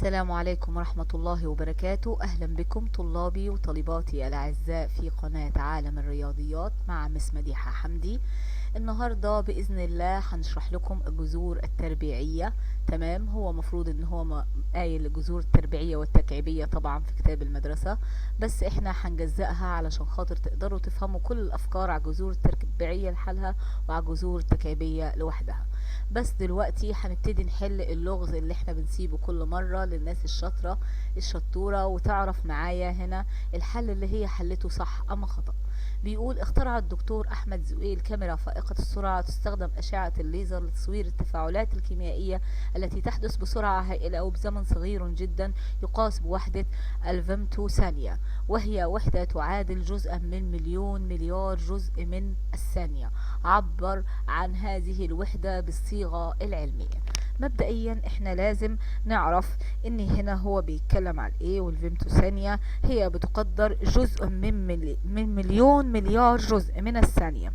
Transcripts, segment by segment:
السلام عليكم ورحمة الله وبركاته. أهلا بكم طلابي وطالباتي الأعزاء في قناة عالم الرياضيات مع مس مديحة حمدي. النهاردة بإذن الله هنشرح لكم الجذور التربيعية. تمام، هو مفروض ان هو قايل الجذور التربيعية والتكعيبية طبعا في كتاب المدرسة، بس احنا هنجزأها علشان خاطر تقدروا تفهموا كل الأفكار على الجذور التربيعية لحالها وعلى الجذور التكعيبية لوحدها. بس دلوقتي هنبتدي نحل اللغز اللي احنا بنسيبه كل مرة للناس الشطورة وتعرف معايا هنا الحل اللي هي حلته صح أما خطأ. بيقول: اخترع الدكتور أحمد زويل كاميرا فائقة السرعة تستخدم أشعة الليزر لتصوير التفاعلات الكيميائية التي تحدث بسرعة هائلة أو بزمن صغير جدا يقاس بوحدة الفيمتو ثانية، وهي وحدة تعادل جزءا من مليون مليار جزء من الثانية. عبر عن هذه الوحدة بالصيغة العلمية. مبدئيا احنا لازم نعرف ان هنا هو بيتكلم على ايه، والفيمتو ثانية هي بتقدر جزء من مليون مليار جزء من الثانية.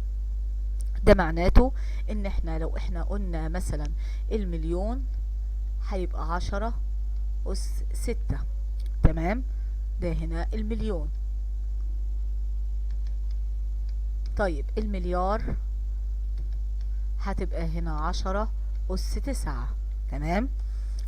ده معناته ان احنا لو احنا قلنا مثلا المليون هيبقى 10 أس 6. تمام، ده هنا المليون. طيب المليار هتبقى هنا 10 أس 9. تمام،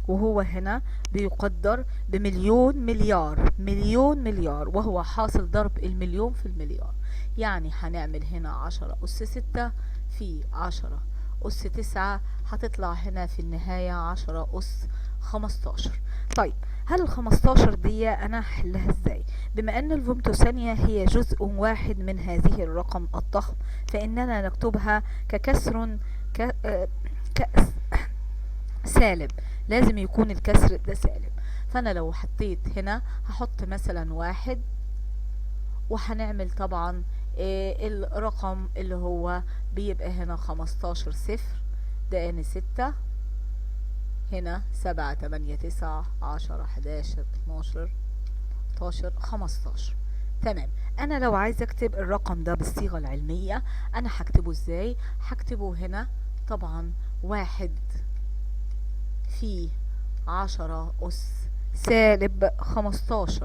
وهو هنا بيقدر بمليون مليار، مليون مليار، وهو حاصل ضرب المليون في المليار. يعني هنعمل هنا 10 أس 6 في 10 أس 9، هتطلع هنا في النهاية 10 أس 15. طيب هل ال15 دي انا هحلها ازاي؟ بما ان الفيمتو ثانية هي جزء واحد من هذه الرقم الضخم، فاننا نكتبها ككسر سالب. لازم يكون الكسر ده سالب. فانا لو حطيت هنا هحط مثلا 1، وهنعمل طبعا الرقم اللي هو بيبقى هنا 15 صفر، ده ان 6، هنا 7 8 9 10 11 12 13 15. تمام، انا لو عايزه اكتب الرقم ده بالصيغه العلميه انا هكتبه ازاي؟ هكتبه هنا طبعا 1 في 10 أس سالب 15،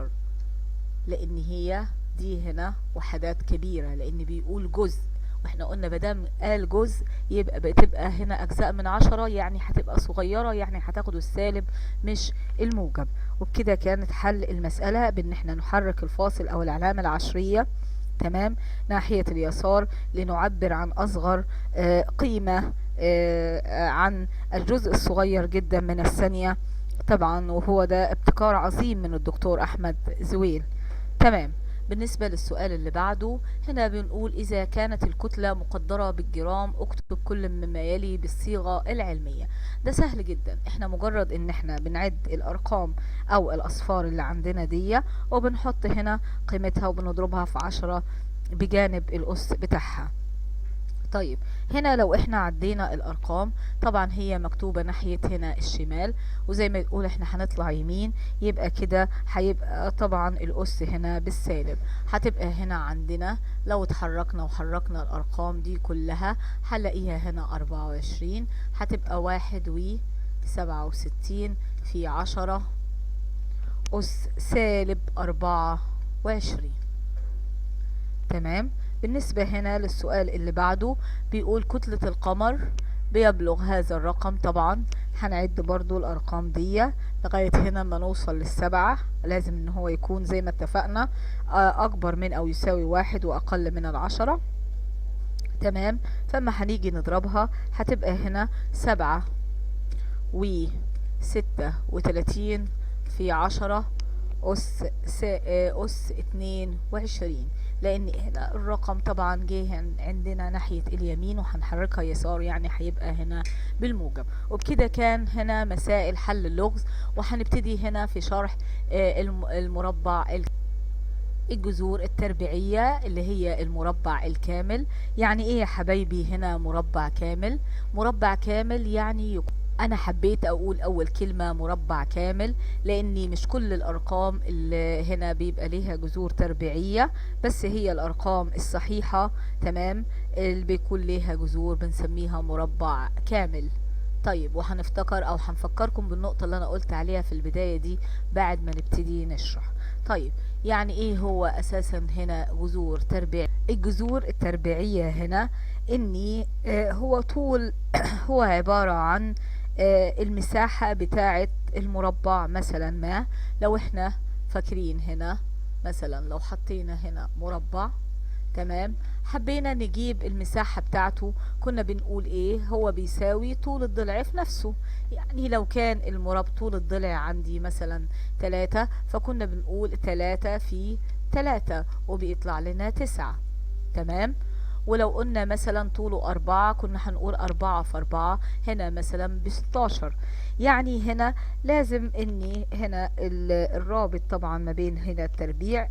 لأن هي دي هنا وحدات كبيرة، لأن بيقول جزء، واحنا قلنا مادام قال جزء يبقى بتبقى هنا أجزاء من 10، يعني هتبقى صغيرة، يعني هتاخدوا السالب مش الموجب. وبكده كانت حل المسألة بأن احنا نحرك الفاصل أو العلامة العشرية تمام ناحية اليسار لنعبر عن أصغر قيمة عن الجزء الصغير جدا من الثانية طبعا، وهو ده ابتكار عظيم من الدكتور أحمد زويل. تمام، بالنسبة للسؤال اللي بعده هنا بنقول: إذا كانت الكتلة مقدرة بالجرام اكتب كل مما يلي بالصيغة العلمية. ده سهل جدا، احنا مجرد ان احنا بنعد الارقام او الاصفار اللي عندنا دي وبنحط هنا قيمتها وبنضربها في 10 بجانب الأس بتاعها. طيب هنا لو احنا عدينا الارقام طبعا هي مكتوبة ناحية هنا الشمال، وزي ما يقول احنا هنطلع يمين، يبقى كده هيبقى طبعا الأس هنا بالسالب. هتبقى هنا عندنا لو اتحركنا وحركنا الارقام دي كلها هنلاقيها هنا 24، هتبقى 1.67 في 10 أس سالب 24. تمام، بالنسبة هنا للسؤال اللي بعده بيقول: كتلة القمر بيبلغ هذا الرقم. طبعا هنعد برضو الارقام دي لغاية هنا ما نوصل لل7. لازم ان هو يكون زي ما اتفقنا اكبر من او يساوي 1 واقل من 10. تمام، فما هنيجي نضربها هتبقى هنا 7.36 في 10 أس 22، لأن هنا الرقم طبعا جه عندنا ناحية اليمين وهنحركها يسار، يعني هيبقى هنا بالموجب. وبكده كان هنا مسائل حل اللغز، وهنبتدي هنا في شرح المربع الجذور التربيعية اللي هي المربع الكامل. يعني ايه يا حبايبي هنا مربع كامل؟ مربع كامل يعني انا حبيت اقول اول كلمة مربع كامل لاني مش كل الارقام اللي هنا بيبقى ليها جذور تربيعية، بس هي الارقام الصحيحة تمام اللي بيكون ليها جذور بنسميها مربع كامل. طيب وهنفتكر او هنفكركم بالنقطة اللي انا قلت عليها في البداية دي بعد ما نبتدي نشرح. طيب يعني ايه هو اساسا هنا جذور تربيع؟ الجذور التربيعية هنا اني هو طول هو عبارة عن المساحة بتاعة المربع مثلا ما. لو احنا فاكرين هنا مثلا لو حطينا هنا مربع، تمام، حبينا نجيب المساحة بتاعته، كنا بنقول ايه؟ هو بيساوي طول الضلع في نفسه. يعني لو كان المربع طول الضلع عندي مثلا 3، فكنا بنقول 3 في 3 وبيطلع لنا 9. تمام. ولو قلنا مثلا طوله 4 كنا هنقول 4 في 4 هنا مثلا ب16. يعني هنا لازم اني هنا الرابط طبعا ما بين هنا التربيع،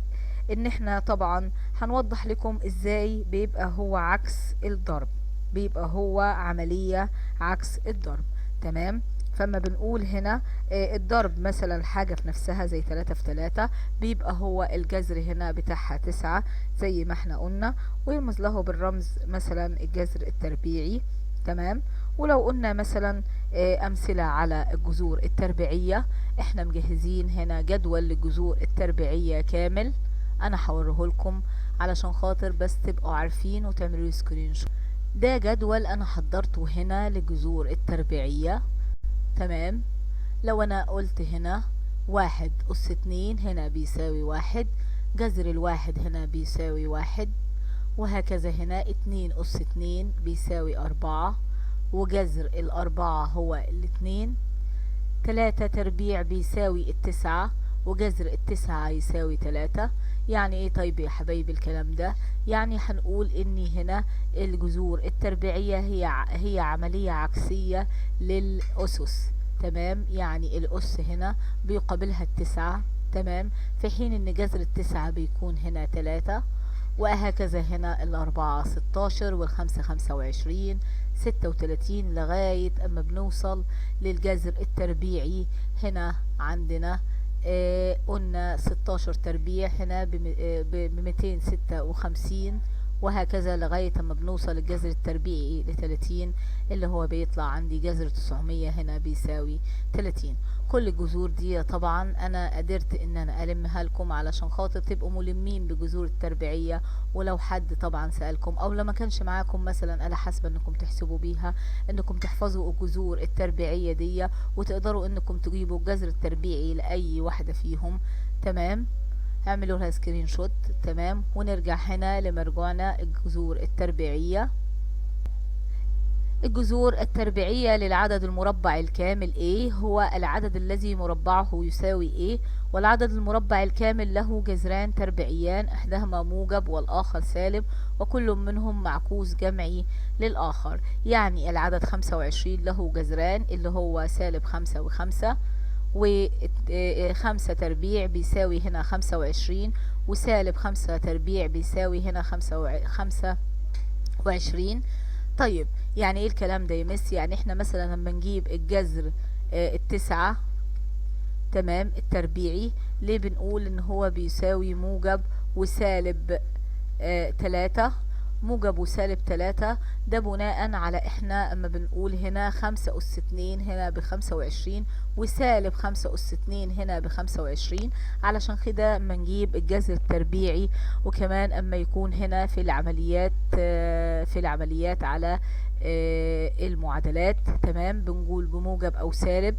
ان احنا طبعا هنوضح لكم ازاي بيبقى هو عكس الضرب، بيبقى هو عملية عكس الضرب. تمام. فما بنقول هنا الضرب مثلا حاجة في نفسها زي 3 في 3 بيبقى هو الجذر هنا بتاعها 9 زي ما احنا قلنا، ويرمز له بالرمز مثلا الجذر التربيعي. تمام. ولو قلنا مثلا أمثلة على الجذور التربيعية، احنا مجهزين هنا جدول للجذور التربيعية كامل، انا هوريه لكم علشان خاطر بس تبقوا عارفين وتعملوا سكرين شوت. ده جدول انا حضرته هنا للجذور التربيعية. تمام. لو انا قلت هنا 1 أس 2 هنا بيساوي 1، جذر الواحد هنا بيساوي 1، وهكذا هنا 2 أس 2 بيساوي 4، وجذر الأربعة هو 2، 3 تربيع بيساوي 9، وجذر 9 يساوي 3. يعني ايه طيب يا حبايبي الكلام ده؟ يعني هنقول ان هنا الجذور التربيعية هي عملية عكسية للأسس. تمام. يعني الأس هنا بيقابلها 9. تمام. في حين ان جذر 9 بيكون هنا 3، وهكذا هنا الأربعة 16 والخمسة 25 36 لغاية اما بنوصل للجذر التربيعي. هنا عندنا قلنا 16 تربيع هنا ب 256، وهكذا لغاية اما بنوصل للجذر التربيعي ل30 اللي هو بيطلع عندي جذر 900 هنا بيساوي 30. كل الجذور دي طبعا انا قدرت ان انا المها لكم علشان خاطر تبقوا ملمين بجذور التربيعية. ولو حد طبعا سألكم او لما كانش معاكم مثلا آلة حاسبة انكم تحسبوا بيها، انكم تحفظوا الجذور التربيعية دي وتقدروا انكم تجيبوا الجذر التربيعي لأي واحدة فيهم. تمام. اعملوا لها سكرين شوت. تمام. ونرجع هنا لمرجوعنا الجذور التربيعية. الجذور التربيعية للعدد المربع الكامل A هو العدد الذي مربعه يساوي A، والعدد المربع الكامل له جذران تربيعيان، احداهما موجب والآخر سالب، وكل منهم معكوس جمعي للآخر. يعني العدد 25 له جذران اللي هو سالب 5 و5، و5 تربيع بيساوي هنا 25، وسالب 5 تربيع بيساوي هنا 25. طيب يعني ايه الكلام ده يا مس؟ يعني احنا مثلا لما نجيب الجذر 9، تمام، التربيعي، ليه بنقول ان هو بيساوي موجب وسالب 3؟ موجب وسالب 3 ده بناء على احنا اما بنقول هنا 5 أس 2 هنا ب25، وسالب 5 أس 2 هنا ب25، علشان كده اما نجيب الجذر التربيعي. وكمان اما يكون هنا في العمليات على المعادلات، تمام، بنقول بموجب او سالب.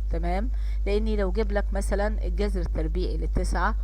تمام. لاني لو جيب لك مثلا الجذر التربيعي للتسعة،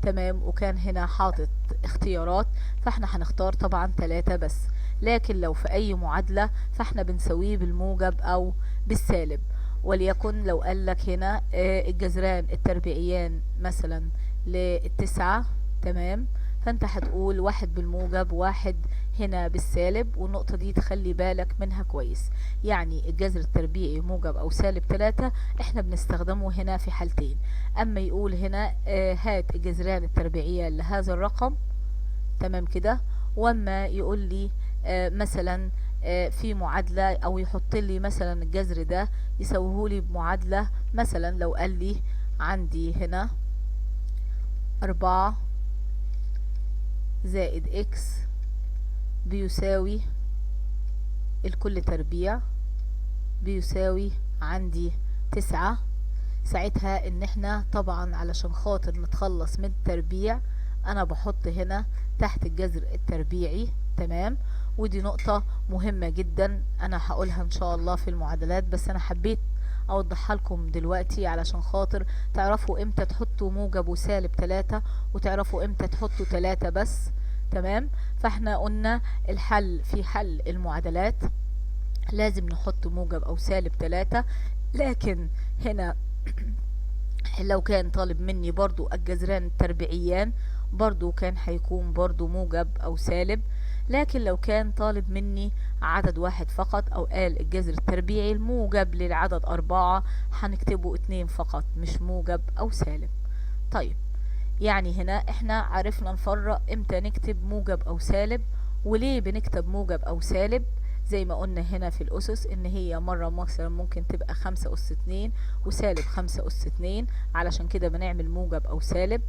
تمام، وكان هنا حاطط اختيارات، فاحنا هنختار طبعا 3 بس. لكن لو في اي معادلة فاحنا بنسويه بالموجب او بالسالب. وليكن لو قال لك هنا الجذران التربيعيان مثلا للتسعة، تمام، فانت هتقول 1 بالموجب 1 هنا بالسالب، والنقطة دي تخلي بالك منها كويس. يعني الجذر التربيعي موجب او سالب 3 احنا بنستخدمه هنا في حالتين. اما يقول هنا هات الجذران التربيعية لهذا الرقم، تمام كده، واما يقول لي مثلا في معادلة او يحط لي مثلا الجذر ده يسويه لي بمعادلة. مثلا لو قال لي عندي هنا 4 زائد اكس بيساوي الكل تربيع، بيساوي عندي 9. ساعتها ان احنا طبعا علشان خاطر نتخلص من التربيع انا بحط هنا تحت الجذر التربيعي. تمام. ودي نقطة مهمة جدا انا هقولها ان شاء الله في المعادلات، بس انا حبيت اوضحها لكم دلوقتي علشان خاطر تعرفوا امتى تحطوا موجب وسالب 3، وتعرفوا امتى تحطوا 3 بس. تمام. فاحنا قلنا الحل في حل المعادلات لازم نحط موجب او سالب 3، لكن هنا لو كان طالب مني برضو الجذران التربيعيان برضو كان هيكون برضو موجب او سالب، لكن لو كان طالب مني عدد واحد فقط او قال الجذر التربيعي الموجب للعدد 4 هنكتبه 2 فقط، مش موجب او سالب. طيب، يعني هنا احنا عرفنا نفرق امتى نكتب موجب او سالب، وليه بنكتب موجب او سالب. زي ما قلنا هنا في الأسس ان هي مرة مثلا ممكن تبقى 5 أس 2 وسالب 5 أس 2، علشان كده بنعمل موجب او سالب.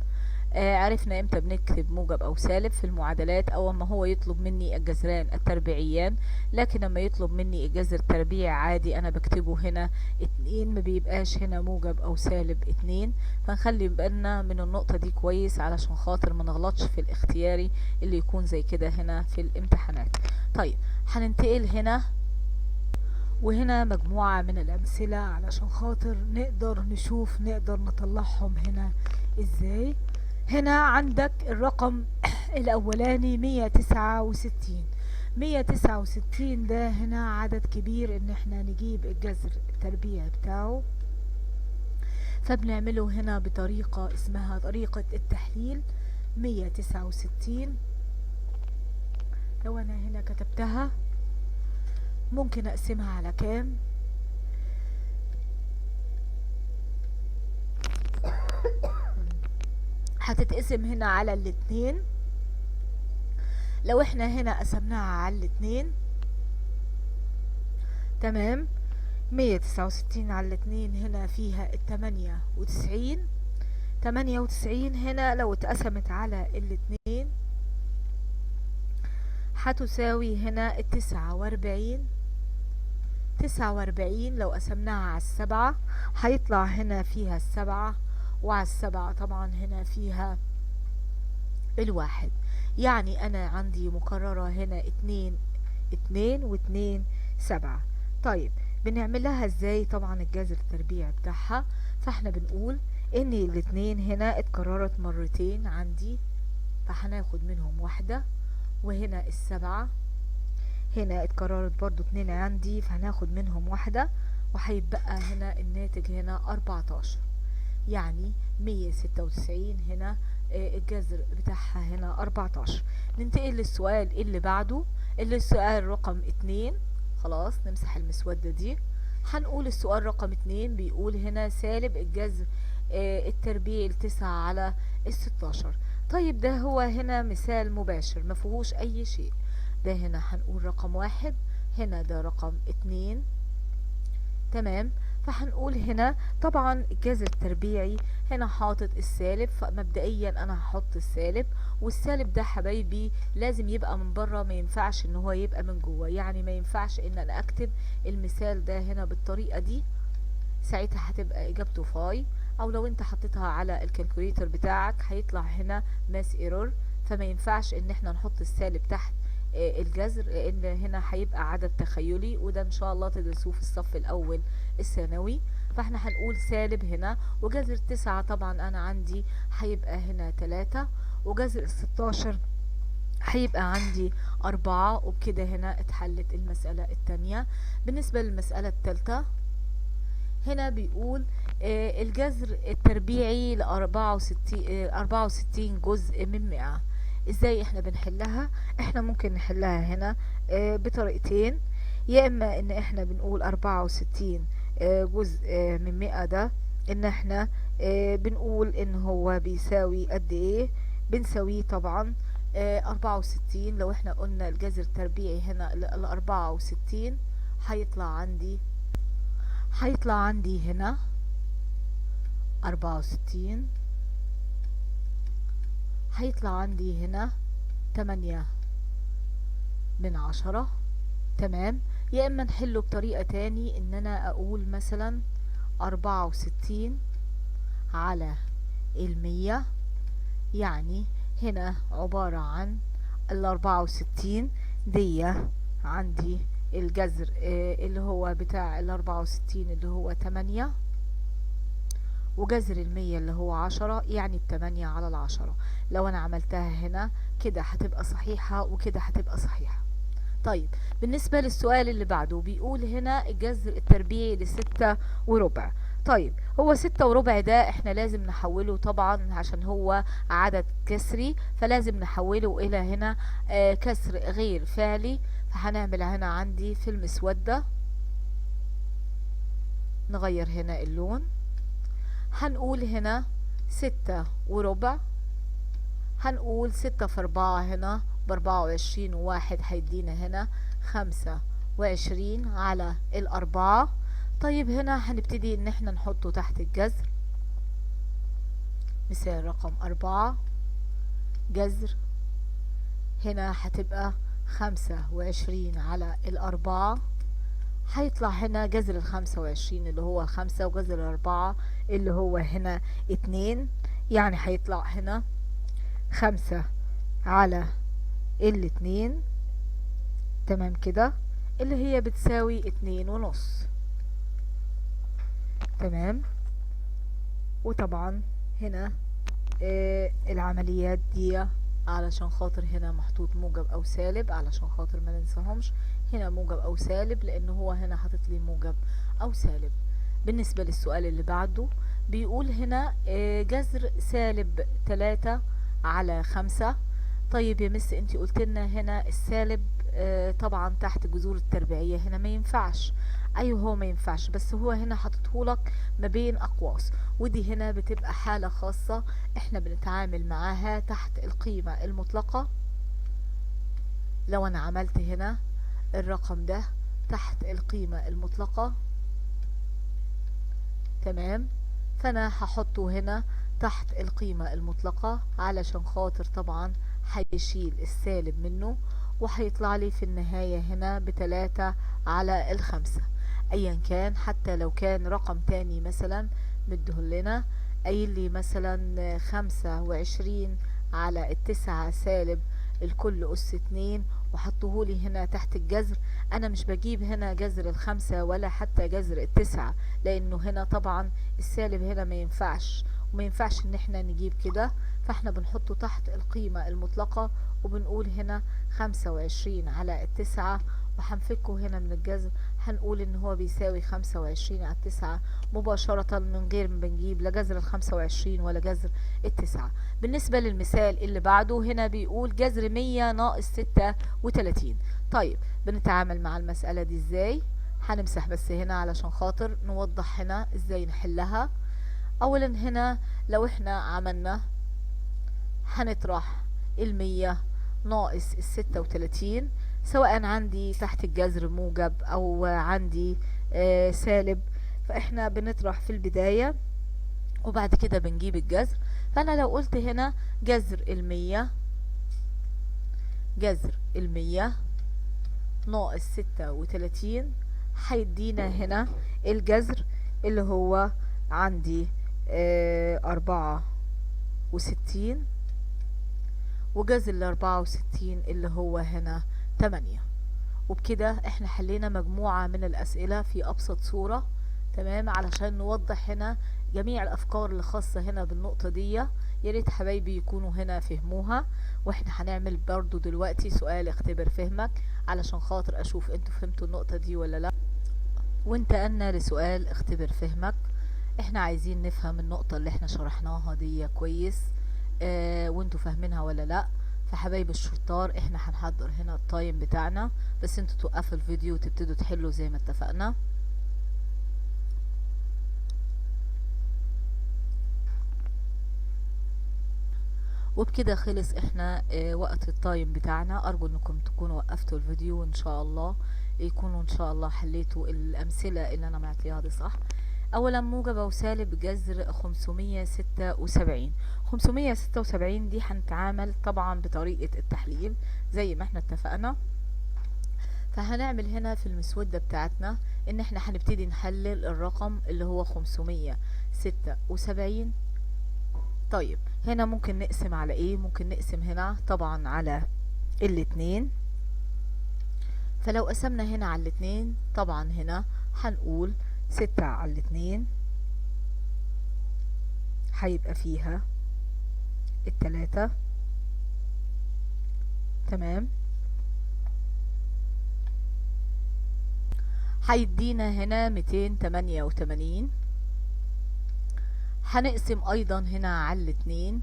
عرفنا امتى بنكتب موجب او سالب في المعادلات او اما هو يطلب مني الجذران التربيعيان، لكن لما يطلب مني الجذر التربيعي عادي انا بكتبه هنا 2، ما بيبقاش هنا موجب او سالب 2. فنخلي بالنا من النقطة دي كويس علشان خاطر ما نغلطش في الاختياري اللي يكون زي كده هنا في الامتحانات. طيب، هننتقل هنا، وهنا مجموعة من الأمثلة علشان خاطر نقدر نشوف نقدر نطلعهم هنا ازاي. هنا عندك الرقم الأولاني 169. 169 ده هنا عدد كبير ان احنا نجيب الجذر التربيعي بتاعه، فبنعمله هنا بطريقة اسمها طريقة التحليل. 169 لو انا هنا كتبتها ممكن اقسمها على كام؟ هتتقسم هنا على الاتنين. لو احنا هنا قسمناها على الاتنين، تمام، 169 على الاتنين هنا فيها 98. 98 هنا لو اتقسمت على الاتنين هتساوي هنا 49. 49 لو قسمناها على 7 هيطلع هنا فيها 7، وعلى 7 طبعا هنا فيها 1. يعني انا عندي مكررة هنا 2 2 و2 7. طيب، بنعملها ازاي؟ طبعا الجذر التربيعي بتاعها، فاحنا بنقول ان الاتنين هنا اتكررت مرتين عندي، فهناخد منهم 1. وهنا 7 هنا اتكررت برضو 2 عندي، فهناخد منهم 1، وهيبقى هنا الناتج هنا 14. يعني 196 هنا الجذر بتاعها هنا 14. ننتقل للسؤال اللي بعده، اللي السؤال رقم 2. خلاص نمسح المسودة دي. هنقول السؤال رقم 2 بيقول هنا سالب الجذر التربيعي 9 على 16. طيب، ده هو هنا مثال مباشر مفيهوش اي شيء. ده هنا هنقول رقم 1، هنا ده رقم 2. تمام. فهنقول هنا طبعا الجذر التربيعي هنا حاطط السالب، فمبدئيا انا هحط السالب، والسالب ده حبايبي لازم يبقى من بره، ما ينفعش ان هو يبقى من جوه. يعني ما ينفعش ان انا اكتب المثال ده هنا بالطريقة دي، ساعتها هتبقى اجابته فاي، او لو انت حطيتها على الكالكوليتر بتاعك هيطلع هنا ماس ايرور. فما ينفعش ان احنا نحط السالب تحت الجذر، لان هنا هيبقى عدد تخيلي، وده ان شاء الله تدرسوه في الصف الاول الثانوي. فاحنا هنقول سالب هنا، وجذر 9 طبعا انا عندي هيبقى هنا 3، وجذر 16 هيبقى عندي 4. وبكده هنا اتحلت المسألة التانية. بالنسبة للمسألة التالتة هنا بيقول الجذر التربيعي ل 64 جزء من 100. ازاي احنا بنحلها؟ احنا ممكن نحلها هنا بطريقتين. يا اما ان احنا بنقول 64 جزء من 100 ده ان احنا بنقول ان هو بيساوي قد ايه. بنساويه طبعا 64. لو احنا قلنا الجذر التربيعي هنا ال 64 هيطلع عندي هنا 64، هيطلع عندي هنا 8 من 10. تمام. يا اما نحله بطريقة تاني، ان انا اقول مثلا 64 على 100. يعني هنا عبارة عن 64 دي عندي الجذر اللي هو بتاع 64 اللي هو 8، وجذر 100 اللي هو 10، يعني 8 على 10. لو انا عملتها هنا كده هتبقى صحيحة وكده هتبقى صحيحة. طيب بالنسبة للسؤال اللي بعده بيقول هنا الجذر التربيعي ل6 وربع. طيب هو 6 وربع ده احنا لازم نحوله طبعا عشان هو عدد كسري، فلازم نحوله الى هنا كسر غير فعلي. فهنعمل هنا عندي في المسودة، نغير هنا اللون، هنقول هنا 6 وربع، هنقول 6 في 4 هنا ب24، وواحد هيدينا هنا 25 على 4. طيب هنا هنبتدي ان احنا نحطه تحت الجذر. مثال رقم 4، جذر هنا هتبقى 25 على 4، هيطلع هنا جذر 25 اللي هو 5، وجذر 4 اللي هو هنا 2، يعني هيطلع هنا 5 على 2. تمام كده، اللي هي بتساوي 2.5. تمام. وطبعا هنا العمليات دي علشان خاطر هنا محطوط موجب او سالب، علشان خاطر ما ننساهمش هنا موجب او سالب، لان هو هنا حاطط لي موجب او سالب. بالنسبة للسؤال اللي بعده بيقول هنا جذر -3 على 5. طيب يا مس انتي قلت لنا هنا السالب طبعا تحت جذور التربيعية هنا ما ينفعش. ايوه هو ما ينفعش، بس هو هنا حاططهولك ما بين اقواس، ودي هنا بتبقى حالة خاصة احنا بنتعامل معاها تحت القيمة المطلقة. لو انا عملت هنا الرقم ده تحت القيمة المطلقة، تمام، فانا هحطه هنا تحت القيمة المطلقة علشان خاطر طبعا هيشيل السالب منه، وهيطلع لي في النهاية هنا ب3 على 5. ايا كان، حتى لو كان رقم تاني مثلا مديهولنا قايل لي مثلا 25 على 9 سالب الكل أس 2، وحطهولي هنا تحت الجذر. انا مش بجيب هنا جذر 5 ولا حتى جذر 9، لانه هنا طبعا السالب هنا ما ينفعش، وما ينفعش ان احنا نجيب كده، فاحنا بنحطه تحت القيمة المطلقة، وبنقول هنا 25 على 9، وهنفكه هنا من الجذر، هنقول ان هو بيساوي 25 على 9 مباشرة، من غير ما بنجيب لا جذر 25 ولا جذر 9. بالنسبة للمثال اللي بعده هنا بيقول جذر 100 ناقص 36. طيب بنتعامل مع المسألة دي ازاي؟ هنمسح بس هنا علشان خاطر نوضح هنا ازاي نحلها. اولا هنا لو احنا عملنا هنطرح 100 ناقص 36، سواء عندي تحت الجذر موجب او عندي سالب، فاحنا بنطرح في البداية وبعد كده بنجيب الجذر. فانا لو قلت هنا جذر 100 ناقص 36 هيدينا هنا الجذر اللي هو عندي 64، وجذر 64 اللي هو هنا 8. وبكده احنا حلينا مجموعة من الأسئلة في أبسط صورة، تمام، علشان نوضح هنا جميع الأفكار اللي خاصة هنا بالنقطة دي. يا ريت حبايبي يكونوا هنا فهموها. واحنا هنعمل برضو دلوقتي سؤال اختبر فهمك علشان خاطر أشوف انتوا فهمتوا النقطة دي ولا لا. وانتقلنا لسؤال اختبر فهمك. احنا عايزين نفهم النقطة اللي احنا شرحناها دي كويس وانتوا فاهمينها ولا لا. فحبايب الشطار احنا هنحضر هنا التايم بتاعنا، بس انتوا توقفوا الفيديو وتبتدوا تحلوا زي ما اتفقنا. وبكده خلص احنا وقت التايم بتاعنا. ارجو انكم تكونوا وقفتوا الفيديو، وان شاء الله يكونوا ان شاء الله حليتوا الامثلة اللي انا معطيها دي صح. اولا موجب وسالب جذر 576. 576 دي هنتعامل طبعا بطريقة التحليل زي ما احنا اتفقنا. فهنعمل هنا في المسودة بتاعتنا ان احنا هنبتدي نحلل الرقم اللي هو 576. طيب هنا ممكن نقسم على ايه؟ ممكن نقسم هنا طبعا على الاتنين. فلو قسمنا هنا على الاتنين طبعا هنا هنقول 6 على الاتنين هيبقى فيها التلاتة. تمام. هيدينا هنا 288. هنقسم ايضا هنا على الاتنين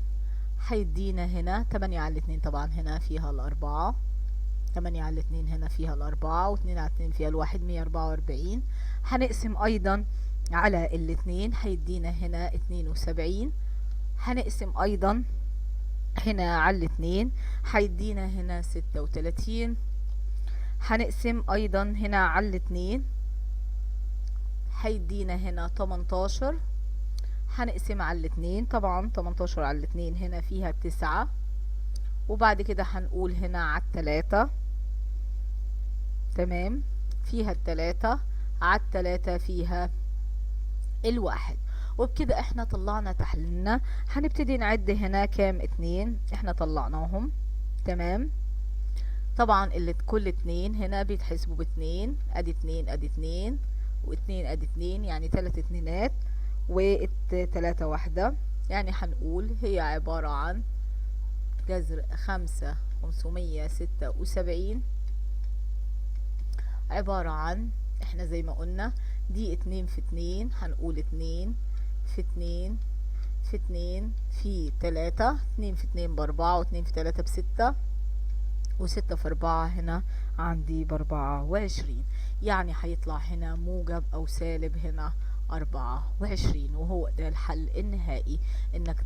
هيدينا هنا 8 على الاتنين، طبعا هنا فيها الاربعة. 8 على الاتنين هنا فيها الاربعة، واتنين على الاتنين فيها الواحد، 144. هنقسم ايضا على الاتنين هيدينا هنا 72. هنقسم ايضا هنا على الاتنين هيدينا هنا 36. هنقسم ايضا هنا على الاتنين هيدينا هنا 18. هنقسم على الاتنين طبعا 18 على الاتنين هنا فيها 9. وبعد كده هنقول هنا على التلاتة. تمام، فيها التلاتة، على التلاتة فيها الواحد. وبكده احنا طلعنا تحليلنا. هنبتدي نعد هنا كام اتنين احنا طلعناهم. تمام. طبعا اللي كل اتنين هنا بيتحسبوا باتنين، ادي اتنين ادي اتنين واتنين ادي اتنين، يعني 3 اتنينات والتلاتة واحدة. يعني هنقول هي عبارة عن جذر 576 عبارة عن، احنا زي ما قلنا دي 2 في 2، هنقول 2 في 2 في 2 في 3، 2 في 2 ب4 و2 في 3 ب6 و6 في 4 هنا عندي ب24. يعني هيطلع هنا موجب او سالب هنا 24. وهو ده الحل النهائي انك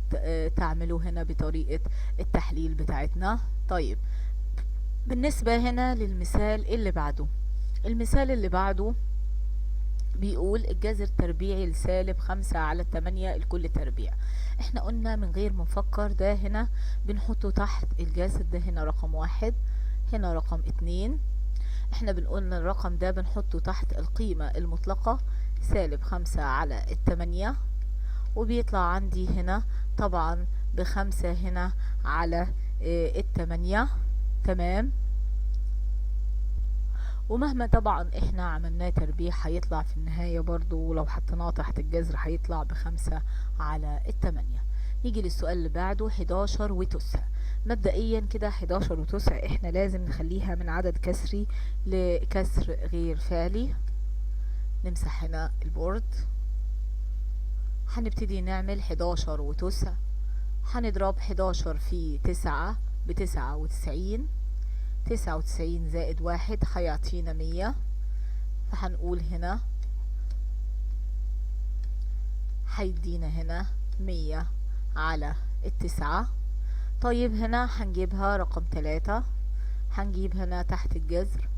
تعمله هنا بطريقة التحليل بتاعتنا. طيب بالنسبة هنا للمثال اللي بعده، المثال اللي بعده بيقول الجذر التربيعي لسالب 5 على 8 الكل تربيع. احنا قلنا من غير ما نفكر ده هنا بنحطه تحت الجذر. ده هنا رقم 1، هنا رقم 2. احنا بنقول الرقم ده بنحطه تحت القيمة المطلقة سالب 5 على 8، وبيطلع عندي هنا طبعا ب5 هنا على 8. تمام. ومهما طبعا احنا عملناه تربيع هيطلع في النهاية برضو، لو حطيناه تحت الجذر هيطلع ب5 على 8. نيجي للسؤال اللي بعده 11 وتسع. مبدئيا كده 11 وتسع احنا لازم نخليها من عدد كسري لكسر غير فعلي. نمسح هنا البورد. هنبتدي نعمل 11 وتسع. هنضرب 11 في 9 ب99. 99 زائد 1 هيعطينا 100. فهنقول هنا هيدينا هنا 100 على 9. طيب هنا هنجيبها رقم 3. هنجيب هنا تحت الجذر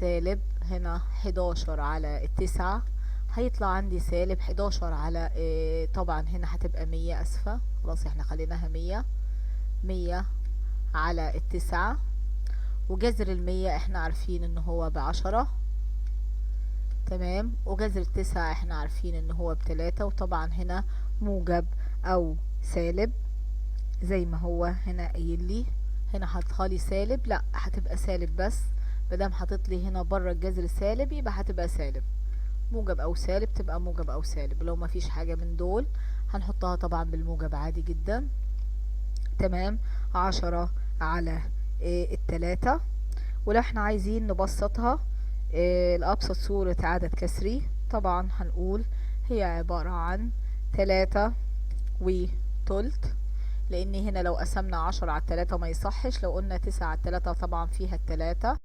سالب هنا 11 على 9. هيطلع عندي سالب 11 على طبعا هنا هتبقى 100، اسفة خلاص احنا خليناها 100 على 9. وجذر 100 احنا عارفين ان هو ب10. تمام. وجذر 9 احنا عارفين ان هو ب3. وطبعا هنا موجب او سالب زي ما هو هنا قايل لي. هنا حاططلي سالب، لا هتبقى سالب بس، مادام حاطط لي هنا بره الجذر سالب يبقى هتبقى سالب. موجب او سالب تبقى موجب او سالب. لو ما فيش حاجة من دول هنحطها طبعا بالموجب عادي جدا. تمام. 10 على 3. ولو احنا عايزين نبسطها لأبسط صورة عدد كسري طبعا هنقول هي عبارة عن 3 وتلت، لان هنا لو قسمنا 10 على 3 ما يصحش. لو قلنا 9 على 3 طبعا فيها ال3،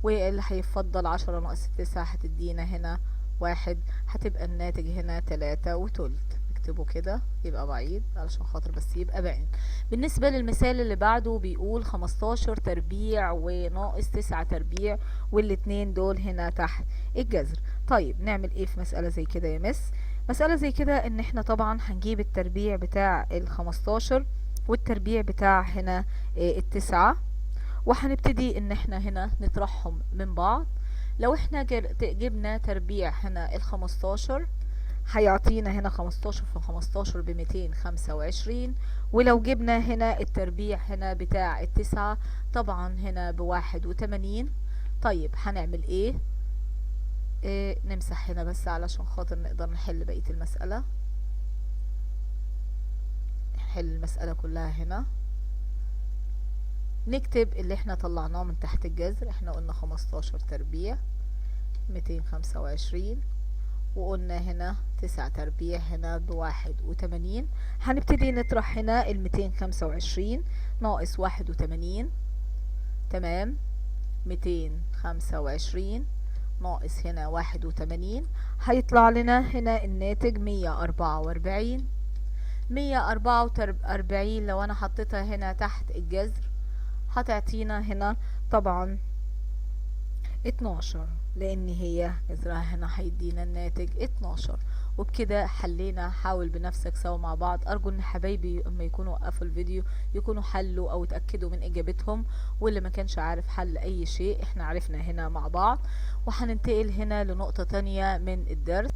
واللي هيفضل 10 ناقص 9 هتدينا هنا 1. هتبقى الناتج هنا 3 وتلت. نكتبه كده يبقى بعيد علشان خاطر بس يبقى باين. بالنسبة للمثال اللي بعده بيقول 15 تربيع وناقص 9 تربيع، والاتنين دول هنا تحت الجذر. طيب نعمل ايه في مسألة زي كده يا مس؟ مسألة زي كده ان احنا طبعا هنجيب التربيع بتاع ال15 والتربيع بتاع هنا ال9، وهنبتدي ان احنا هنا نطرحهم من بعض. لو احنا جبنا تربيع هنا ال15 هيعطينا هنا 15 في 15 ب225. ولو جبنا هنا التربيع هنا بتاع التسعة طبعا هنا ب81. طيب هنعمل ايه؟ نمسح هنا بس علشان خاطر نقدر نحل بقية المسألة. نحل المسألة كلها هنا. نكتب اللي احنا طلعناه من تحت الجذر. احنا قلنا 15 تربيع 225، وقلنا هنا 9 تربيع هنا ب81. هنبتدي نطرح هنا 225 ناقص 81. تمام، 225 ناقص هنا 81 هيطلع لنا هنا الناتج 144. 144 لو انا حطيتها هنا تحت الجذر هتعطينا هنا طبعا 12، لان هي جذرها هنا هيدينا الناتج 12. وبكده حلينا. حاول بنفسك سوا مع بعض. ارجو ان حبايبي اما يكونوا وقفوا الفيديو يكونوا حلوا او اتاكدوا من اجابتهم، واللي ما كانش عارف حل اي شيء احنا عرفنا هنا مع بعض. وهننتقل هنا لنقطة تانية من الدرس.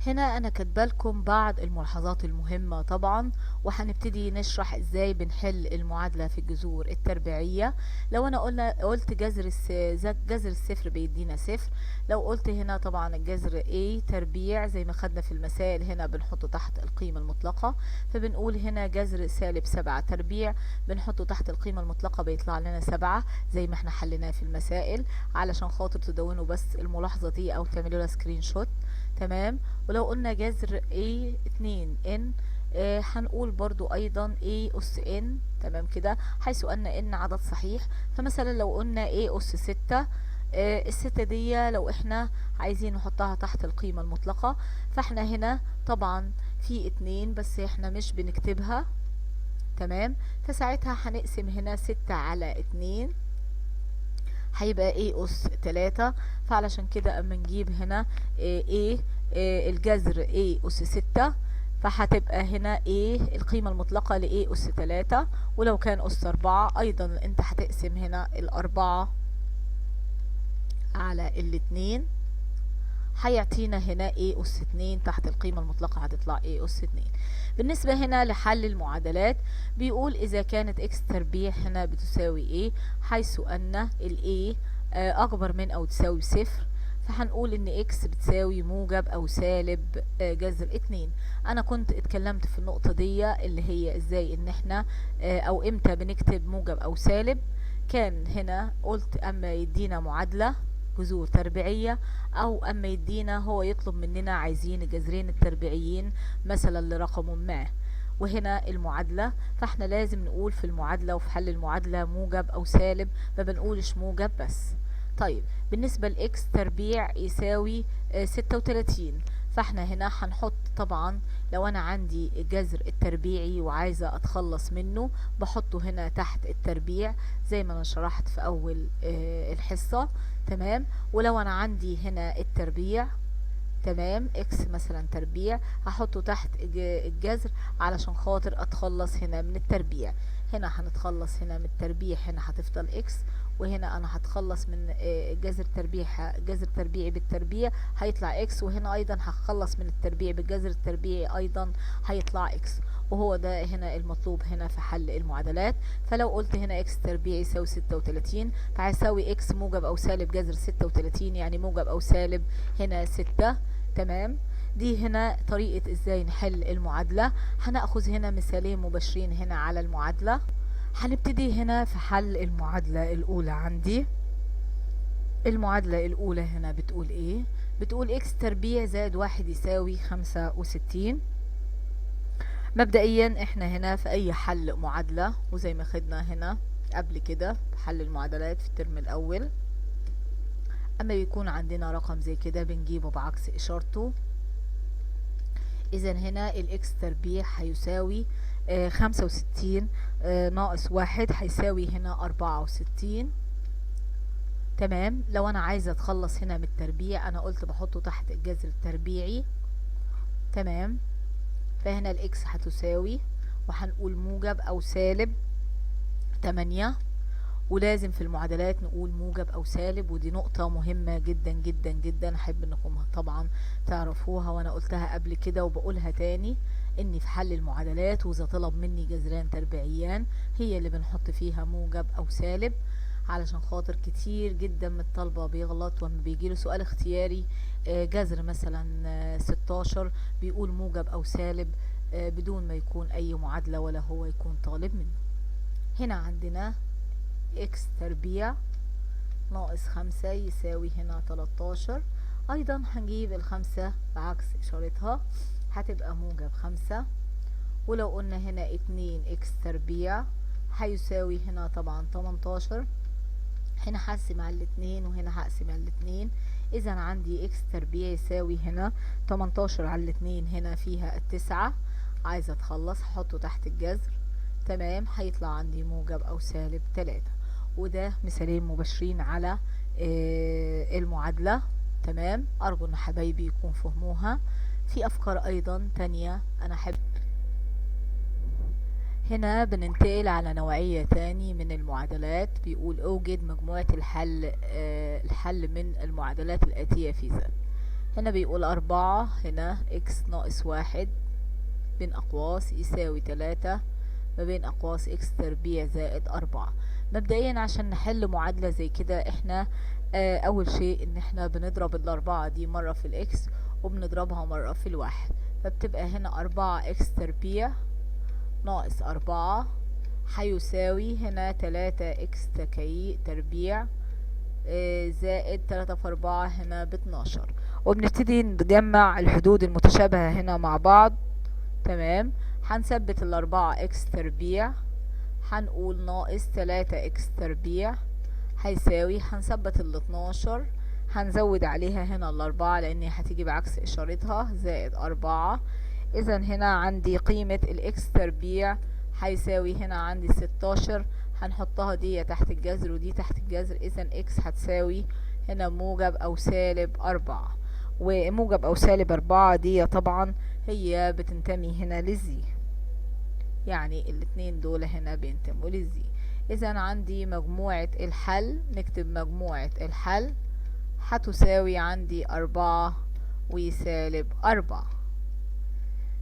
هنا انا كاتبالكم بعض الملاحظات المهمة طبعا، وهنبتدي نشرح ازاي بنحل المعادلة في الجذور التربيعية. لو انا قلت جذر الصفر بيدينا صفر. لو قلت هنا طبعا الجذر A تربيع زي ما خدنا في المسائل هنا بنحطه تحت القيمة المطلقة، فبنقول هنا جذر -7 تربيع بنحطه تحت القيمة المطلقة بيطلع لنا 7 زي ما احنا حليناه في المسائل، علشان خاطر تدونوا بس الملاحظة دي او تعملوا لها سكرين شوت. تمام. ولو قلنا جذر A2N هنقول برضو ايضا A أس N. تمام كده، حيث ان عدد صحيح. فمثلا لو قلنا A أس 6، الستة دي لو احنا عايزين نحطها تحت القيمة المطلقة فاحنا هنا طبعا في 2 بس احنا مش بنكتبها. تمام، فساعتها هنقسم هنا 6 على 2 هيبقى A أس 3. فعلشان كده اما نجيب هنا A الجذر A أس 6 فهتبقى هنا A القيمة المطلقة ل A أس 3، ولو كان أس 4 أيضا انت هتقسم هنا ال4 على ال2 هيعطينا هنا A أس 2 تحت القيمة المطلقة هتطلع A أس 2. بالنسبة هنا لحل المعادلات بيقول إذا كانت X تربيع هنا بتساوي A، حيث أن ال A أكبر من أو تساوي 0، فهنقول إن X بتساوي موجب أو سالب جذر 2. أنا كنت اتكلمت في النقطة دي اللي هي إزاي إن احنا أو إمتى بنكتب موجب أو سالب. كان هنا قلت أما يدينا معادلة جذور تربيعية، او اما يدينا هو يطلب مننا عايزين الجذرين التربيعيين مثلا لرقم ما، وهنا المعادلة، فاحنا لازم نقول في المعادلة وفي حل المعادلة موجب او سالب، ما بنقولش موجب بس. طيب بالنسبة لإكس تربيع يساوي 36، فاحنا هنا هنحط طبعا لو انا عندي الجذر التربيعي وعايزة اتخلص منه بحطه هنا تحت التربيع زي ما انا شرحت في اول الحصة. تمام. ولو انا عندي هنا التربيع تمام اكس مثلا تربيع هحطه تحت الجذر علشان خاطر اتخلص هنا من التربيع. هنا هنتخلص هنا من التربيع، هنا هتفضل اكس، وهنا انا هتخلص من جذر تربيع جذر تربيعي بالتربيع هيطلع اكس، وهنا ايضا هتخلص من التربيع بالجذر التربيعي ايضا هيطلع اكس، وهو ده هنا المطلوب هنا في حل المعادلات. فلو قلت هنا اكس تربيع يساوي 36 فهيساوي اكس موجب او سالب جذر 36، يعني موجب او سالب هنا 6. تمام. دي هنا طريقة ازاي نحل المعادلة. هنأخذ هنا مثالين مباشرين هنا على المعادلة. هنبتدي هنا في حل المعادلة الأولى. عندي المعادلة الأولى هنا بتقول ايه؟ بتقول اكس تربيع زائد 1 يساوي 65. مبدئيا احنا هنا في اي حل معادلة وزي ما خدنا هنا قبل كده في حل المعادلات في الترم الأول، اما بيكون عندنا رقم زي كده بنجيبه بعكس اشارته. اذا هنا الاكس تربيع هيساوي 65 ناقص 1 هيساوي هنا 64. تمام. لو انا عايزه اتخلص هنا من التربيع انا قلت بحطه تحت الجذر التربيعي. تمام. فهنا الاكس هتساوي وهنقول موجب او سالب 8، ولازم في المعادلات نقول موجب او سالب، ودي نقطة مهمة جدا جدا جدا، احب انكم طبعا تعرفوها، وانا قلتها قبل كده وبقولها تاني، اني في حل المعادلات واذا طلب مني جذران تربيعيان هي اللي بنحط فيها موجب او سالب، علشان خاطر كتير جدا من الطلبة بيغلط وما بيجيله سؤال اختياري جذر مثلا 16 بيقول موجب او سالب بدون ما يكون اي معادلة ولا هو يكون طالب منه. هنا عندنا اكس تربيع ناقص 5 يساوي هنا 13. ايضا هنجيب الخمسة بعكس اشارتها هتبقى موجب 5. ولو قلنا هنا 2 اكس تربيع هيساوي هنا طبعا 18. هنا هقسم على الاتنين وهنا هقسم على الاتنين، اذا عندي اكس تربيع يساوي هنا 18 على الاتنين، هنا فيها التسعة، عايزة اتخلص هحطه تحت الجذر. تمام، هيطلع عندي موجب او سالب 3. وده مثالين مباشرين على المعادلة. تمام، ارجو ان حبايبي يكون فهموها. في افكار ايضا تانية انا حب. هنا بننتقل على نوعية تاني من المعادلات، بيقول اوجد مجموعة الحل من المعادلات الآتية في ذات. هنا بيقول 4 هنا اكس ناقص 1 بين أقواس يساوي 3 ما بين أقواس اكس تربيع زائد 4. مبدئيا عشان نحل معادلة زي كده احنا أول شيء ان احنا بنضرب الأربعة دي مرة في الإكس وبنضربها مرة في الواحد، فبتبقى هنا 4 اكس تربيع ناقص 4 هيساوي هنا 3 اكس تربيع زائد 3 في 4 هنا ب12. وبنبتدي نجمع الحدود المتشابهة هنا مع بعض. تمام، هنثبت الأربعة اكس تربيع، هنقول ناقص 3 اكس تربيع هيساوي، هنثبت ال12 هنزود عليها هنا الأربعة لأن هتيجي بعكس إشارتها زائد 4. اذا هنا عندي قيمة الاكس تربيع هيساوي هنا عندي 16، هنحطها دي تحت الجذر ودي تحت الجذر، اذا اكس هتساوي هنا موجب او سالب 4. وموجب او سالب 4 دي طبعا هي بتنتمي هنا للزي، يعني الاتنين دول هنا بينتموا للزي. اذا عندي مجموعة الحل، نكتب مجموعة الحل هتساوي عندي 4 وسالب 4.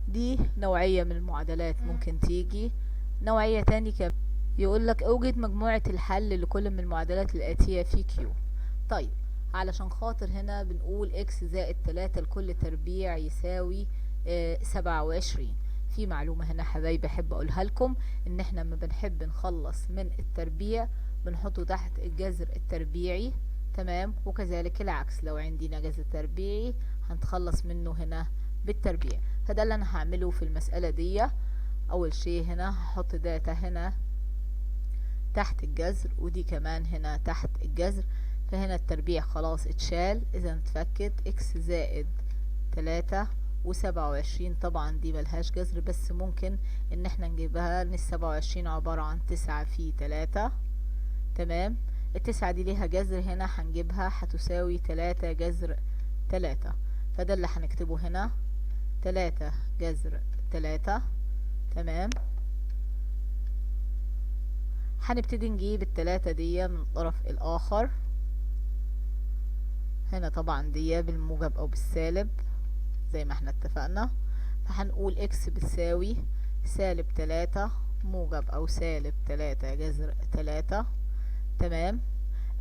دي نوعية من المعادلات ممكن تيجي. نوعية تاني كمان يقولك اوجد مجموعة الحل لكل من المعادلات الآتية في كيو. طيب، علشان خاطر هنا بنقول اكس زائد 3 لكل تربيع يساوي 27. في معلومة هنا حبايبي احب اقولها لكم، ان احنا لما بنحب نخلص من التربيع بنحطه تحت الجذر التربيعي. تمام، وكذلك العكس، لو عندنا جذر تربيعي هنتخلص منه هنا بالتربيع. فده اللي انا هعمله في المسألة دي. اول شيء هنا هحط داتا هنا تحت الجذر ودي كمان هنا تحت الجذر، فهنا التربيع خلاص اتشال، اذا اتفكت اكس زائد 3 و27. طبعا دي ملهاش جذر بس ممكن ان احنا نجيبها ان 27 عبارة عن 9 في 3. تمام، التسعة دي ليها جذر هنا هنجيبها هتساوي 3 جذر 3، فده اللي هنكتبه هنا 3 جذر 3. تمام، هنبتدي نجيب التلاتة دي من الطرف الآخر، هنا طبعا دي بالموجب أو بالسالب زي ما احنا اتفقنا، فهنقول اكس بتساوي سالب 3 موجب أو سالب 3 جذر 3. تمام،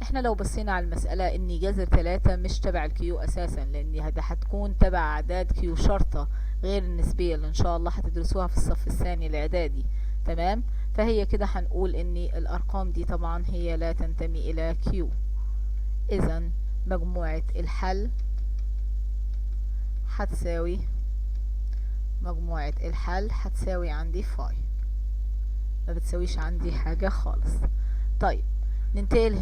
احنا لو بصينا على المسألة ان جذر 3 مش تبع الكيو اساسا، لان ده هتكون تبع اعداد كيو شرطة غير النسبية اللي ان شاء الله هتدرسوها في الصف الثاني الاعدادي. تمام، فهي كده هنقول ان الارقام دي طبعا هي لا تنتمي الى كيو. اذا مجموعة الحل هتساوي عندي فاي، ما بتساويش عندي حاجة خالص. طيب، ننتقل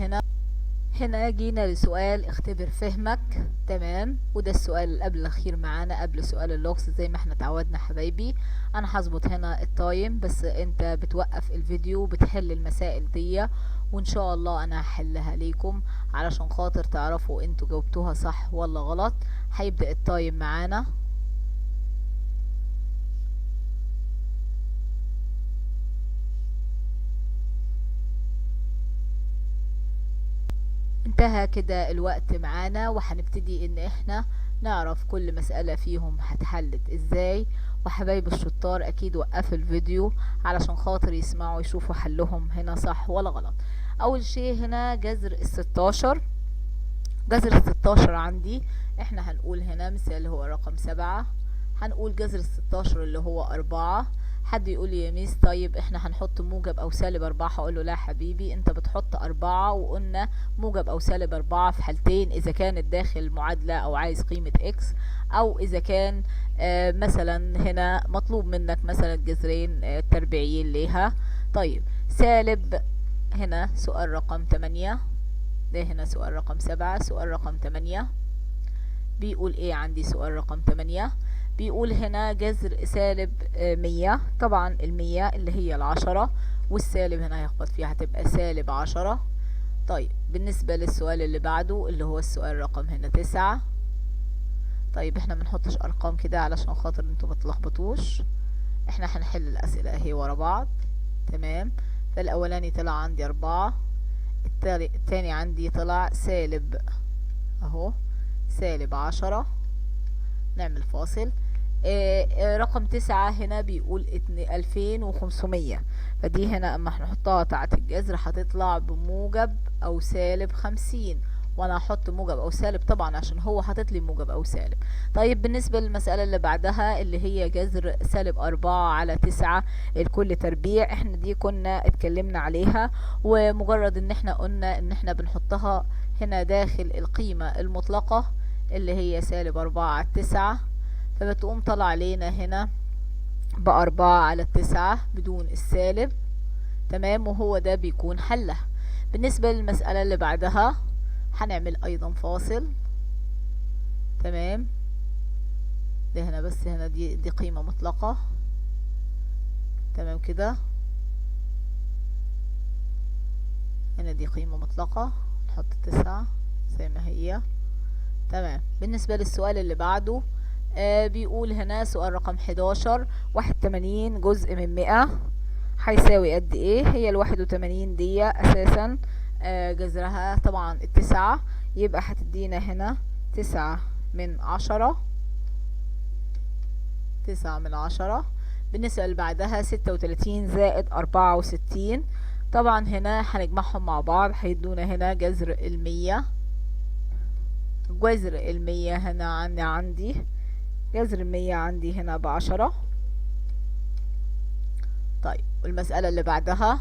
هنا جينا لسؤال اختبر فهمك. تمام، وده السؤال اللي قبل الاخير معانا قبل سؤال اللغز زي ما احنا اتعودنا حبايبي. انا هظبط هنا التايم بس انت بتوقف الفيديو وبتحل المسائل دي، وان شاء الله انا هحلها ليكم علشان خاطر تعرفوا انتوا جاوبتوها صح ولا غلط. هيبدأ التايم معانا. انتهى كده الوقت معانا، وهنبتدي ان احنا نعرف كل مسألة فيهم هتحلت ازاي. وحبايب الشطار اكيد وقفوا الفيديو علشان خاطر يسمعوا يشوفوا حلهم هنا صح ولا غلط. اول شيء هنا جذر ال16. جذر ال16 عندي احنا هنقول هنا مثال هو رقم 7. هنقول جذر ال16 اللي هو 4. حد يقول لي يا ميس طيب احنا هنحط موجب او سالب 4؟ هقول له لا حبيبي، انت بتحط 4 وقلنا موجب او سالب 4 في حالتين: اذا كانت داخل معادلة او عايز قيمة اكس، او اذا كان مثلا هنا مطلوب منك مثلا جذرين تربيعيين ليها. طيب سالب هنا سؤال رقم 8، ده هنا سؤال رقم 7. سؤال رقم 8 بيقول ايه عندي؟ سؤال رقم 8 بيقول هنا جذر سالب 100. طبعا المية اللي هي ال10، والسالب هنا هيخبط فيها هتبقى سالب 10. طيب بالنسبة للسؤال اللي بعده اللي هو السؤال رقم هنا 9. طيب احنا منحطش ارقام كده علشان خاطر انتوا متلخبطوش، احنا هنحل الاسئلة اهي ورا بعض. تمام. فالاولاني طلع عندي 4، التاني عندي طلع سالب اهو سالب 10. نعمل فاصل. رقم 9 هنا بيقول 2500، فدي هنا اما هنحطها تحت الجذر هتطلع بموجب او سالب 50، وانا هحط موجب او سالب طبعا عشان هو حاطط لي موجب او سالب. طيب بالنسبة للمسألة اللي بعدها اللي هي جذر سالب 4 على 9 الكل تربيع، احنا دي كنا اتكلمنا عليها، ومجرد ان احنا قلنا ان احنا بنحطها هنا داخل القيمة المطلقة اللي هي سالب 4 على 9، فبتقوم طلع علينا هنا ب4 على 9 بدون السالب. تمام. وهو ده بيكون حله. بالنسبة للمسألة اللي بعدها هنعمل ايضا فاصل. تمام. ده هنا بس هنا دي قيمة مطلقة. تمام كده. هنا دي قيمة مطلقة، نحط 9 زي ما هي. تمام. بالنسبة للسؤال اللي بعده بيقول هنا سؤال رقم 11: 81 جزء من 100 هيساوي قد ايه؟ هي ال81 دي اساسا جذرها طبعا ال9، يبقى هتدينا هنا 9 من 10. 9 من 10. بالنسبة اللي بعدها 36 زائد 64، طبعا هنا هنجمعهم مع بعض هيدونا هنا جذر 100. جذر 100 هنا عندي جذر 100 عندي هنا ب10. طيب والمسألة اللي بعدها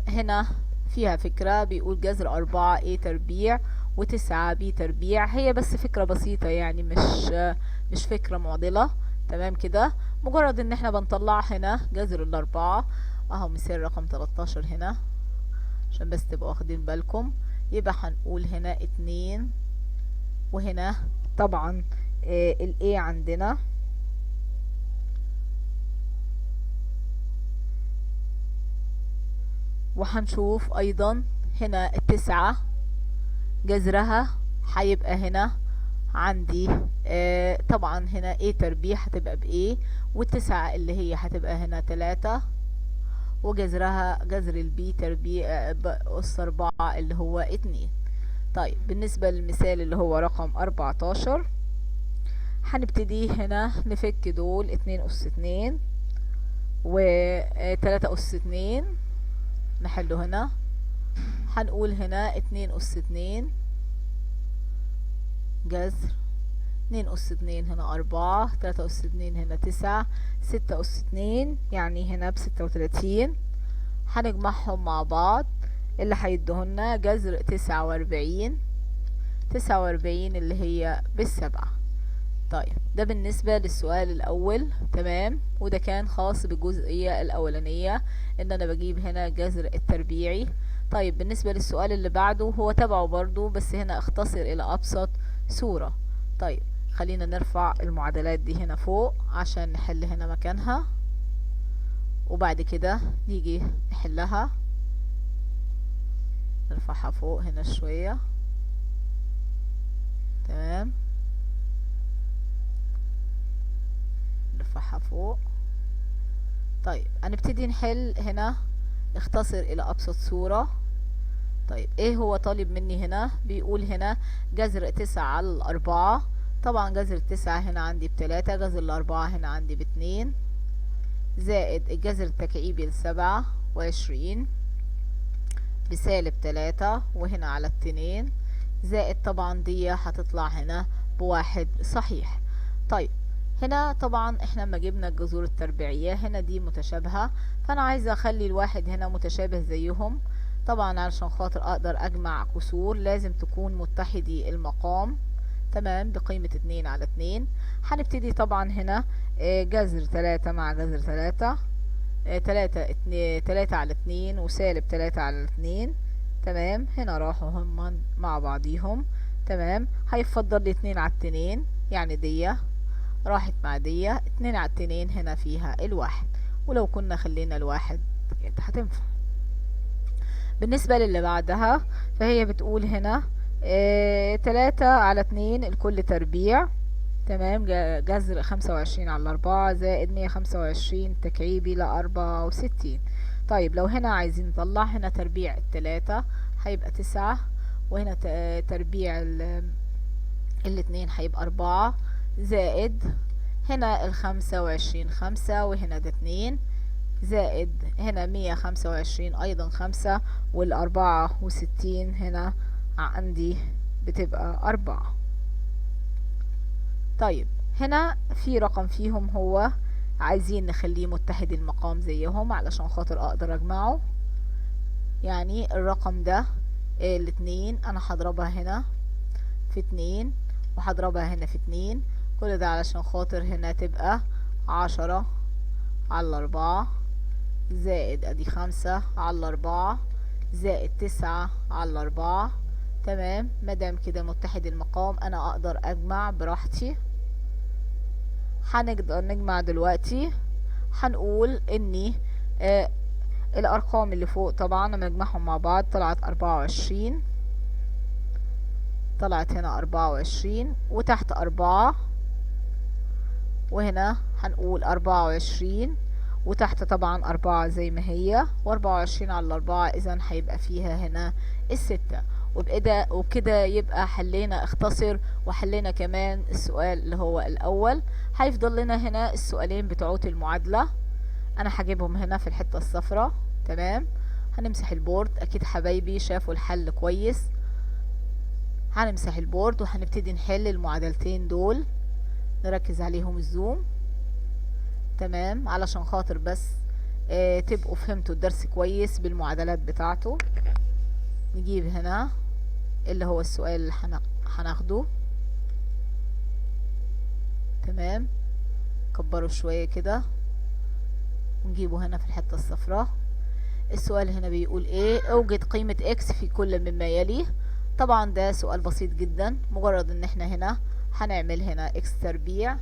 هنا فيها فكرة، بيقول جذر 4 a تربيع و9 b تربيع. هي بس فكرة بسيطة يعني مش فكرة معضلة. تمام كده. مجرد ان احنا بنطلع هنا جذر ال4 اهو مثال رقم 13 هنا عشان بس تبقوا واخدين بالكم. يبقى هنقول هنا 2، وهنا طبعا ال A عندنا وهنشوف ايضا هنا ال9 جذرها هيبقى هنا عندي طبعا هنا A تربيع هتبقى ب A، وال9 اللي هي هتبقى هنا 3، وجذرها جذر البي تربيع بأس 4 اللي هو 2. طيب بالنسبة للمثال اللي هو رقم 14 هنبتدي هنا نفك دول 2 أس 2 و 3 أس 2 نحله هنا. هنقول هنا 2 أس 2 جذر 2 أس 2 هنا 4، 3 أس 2 هنا 9، 6 أس 2 يعني هنا ب36. هنجمعهم مع بعض اللي هيدهولنا جذر 49. 49 اللي هي ب7. طيب ده بالنسبة للسؤال الأول. تمام. وده كان خاص بالجزئية الأولانية إن أنا بجيب هنا جذر التربيعي. طيب بالنسبة للسؤال اللي بعده هو تبعه برضو بس هنا اختصر إلى أبسط صورة. طيب خلينا نرفع المعادلات دي هنا فوق عشان نحل هنا مكانها، وبعد كده نيجي نحلها. نرفعها فوق هنا شوية. تمام. نرفعها فوق. طيب هنبتدي نحل هنا، اختصر الى ابسط صورة. طيب ايه هو طالب مني هنا؟ بيقول هنا جذر 9 على 4. طبعا جذر 9 هنا عندي ب3، جذر 4 هنا عندي ب2، زائد الجذر التكعيبي ل27 بسالب 3، وهنا على 2، زائد طبعا دي هتطلع هنا ب1 صحيح. طيب هنا طبعا احنا لما جبنا الجذور التربيعية هنا دي متشابهة، فانا عايزة اخلي الواحد هنا متشابه زيهم. طبعا علشان خاطر اقدر اجمع كسور لازم تكون متحدي المقام، تمام، بقيمة 2/2. هنبتدي طبعا هنا جذر 3 مع جذر 3، 3/2 وسالب 3/2، تمام. هنا راحوا هما مع بعضيهم، تمام. هيفضل لي 2/2، يعني دي راحت مع دي، 2/2 هنا فيها ال1، ولو كنا خلينا ال1 كانت هتنفع. بالنسبة للي بعدها فهي بتقول هنا 3/2 الكل تربيع، تمام، جذر 25/4 زائد 125 تكعيبي ل64. طيب لو هنا عايزين نطلع هنا تربيع ال3 هيبقى 9، وهنا تربيع ال2 هيبقى 4، زائد هنا ال25 5، وهنا ده 2، زائد هنا 125 ايضا 5، وال64 هنا عندي بتبقى 4. طيب هنا في رقم فيهم هو عايزين نخليه متحد المقام زيهم علشان خاطر اقدر اجمعه. يعني الرقم ده الاتنين انا هضربها هنا في 2، وهضربها هنا في 2، كل ده علشان خاطر هنا تبقى 10/4 زائد ادي 5/4 زائد 9/4، تمام. مادام كده متحد المقام انا اقدر اجمع براحتي. هنقدر نجمع دلوقتي. هنقول اني الارقام اللي فوق طبعا لما نجمعهم مع بعض طلعت 24، طلعت هنا 24، وتحت 4، وهنا هنقول 24، وتحت طبعا 4 زي ما هي، و24/4 اذا هيبقى فيها هنا ال6. وبكده يبقى حلينا اختصر، وحلينا كمان السؤال اللي هو الاول. هيفضل لنا هنا السؤالين بتوعت المعادلة، انا هجيبهم هنا في الحتة الصفراء، تمام. هنمسح البورد، اكيد حبايبي شافوا الحل كويس. هنمسح البورد وهنبتدي نحل المعادلتين دول، نركز عليهم الزوم، تمام، علشان خاطر بس تبقوا فهمتوا الدرس كويس بالمعادلات بتاعته. نجيب هنا اللي هو السؤال اللي هناخده، تمام. كبروا شوية كده ونجيبه هنا في الحتة الصفراء. السؤال هنا بيقول ايه؟ اوجد قيمة اكس في كل مما يليه. طبعا ده سؤال بسيط جدا، مجرد ان احنا هنا هنعمل هنا اكس تربيع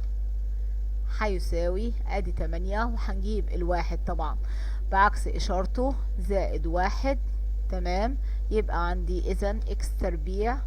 هيساوي ادي 8، وهنجيب الواحد طبعا بعكس اشارته زائد 1، تمام. يبقى عندي اذا اكس تربيع